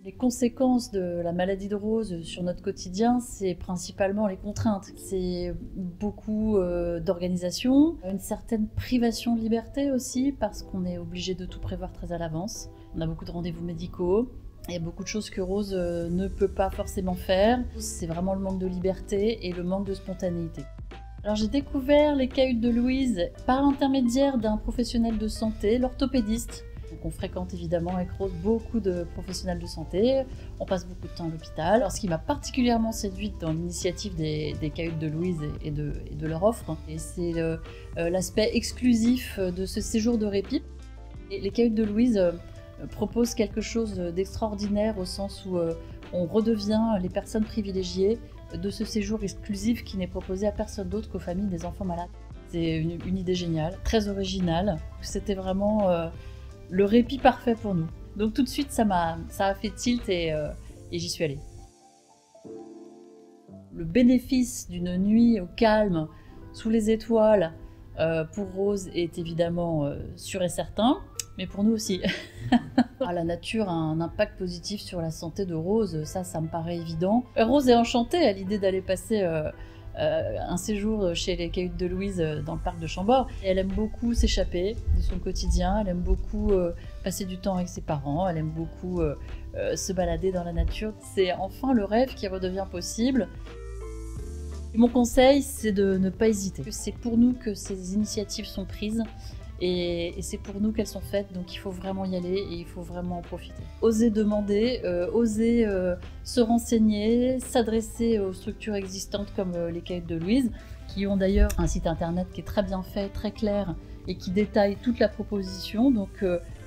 Les conséquences de la maladie de Rose sur notre quotidien, c'est principalement les contraintes. C'est beaucoup d'organisation, une certaine privation de liberté aussi, parce qu'on est obligé de tout prévoir très à l'avance. On a beaucoup de rendez-vous médicaux. Il y a beaucoup de choses que Rose ne peut pas forcément faire. C'est vraiment le manque de liberté et le manque de spontanéité. Alors j'ai découvert les cahutes de Louise par l'intermédiaire d'un professionnel de santé, l'orthopédiste. Donc on fréquente évidemment avec Rose beaucoup de professionnels de santé, on passe beaucoup de temps à l'hôpital. Alors ce qui m'a particulièrement séduite dans l'initiative des cahutes de Louise et de leur offre, et c'est l'aspect exclusif de ce séjour de répit. Et les cahutes de Louise proposent quelque chose d'extraordinaire au sens où on redevient les personnes privilégiées de ce séjour exclusif qui n'est proposé à personne d'autre qu'aux familles des enfants malades. C'est une idée géniale, très originale. C'était vraiment le répit parfait pour nous. Donc tout de suite, ça a fait tilt et j'y suis allée. Le bénéfice d'une nuit au calme, sous les étoiles, pour Rose est évidemment sûr et certain, mais pour nous aussi. La nature a un impact positif sur la santé de Rose, ça me paraît évident. Rose est enchantée à l'idée d'aller passer un séjour chez les cahutes de Louise dans le parc de Chambord. Et elle aime beaucoup s'échapper de son quotidien, elle aime beaucoup passer du temps avec ses parents, elle aime beaucoup se balader dans la nature. C'est enfin le rêve qui redevient possible. Et mon conseil, c'est de ne pas hésiter. C'est pour nous que ces initiatives sont prises. Et c'est pour nous qu'elles sont faites, donc il faut vraiment y aller et il faut vraiment en profiter. Oser demander, oser se renseigner, s'adresser aux structures existantes comme les cahutes de Louise, qui ont d'ailleurs un site internet qui est très bien fait, très clair et qui détaille toute la proposition. Donc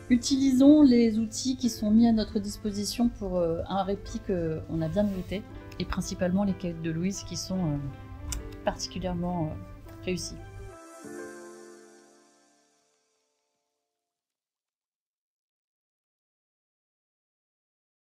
utilisons les outils qui sont mis à notre disposition pour un répit qu'on a bien mérité, et principalement les cahutes de Louise qui sont particulièrement réussies.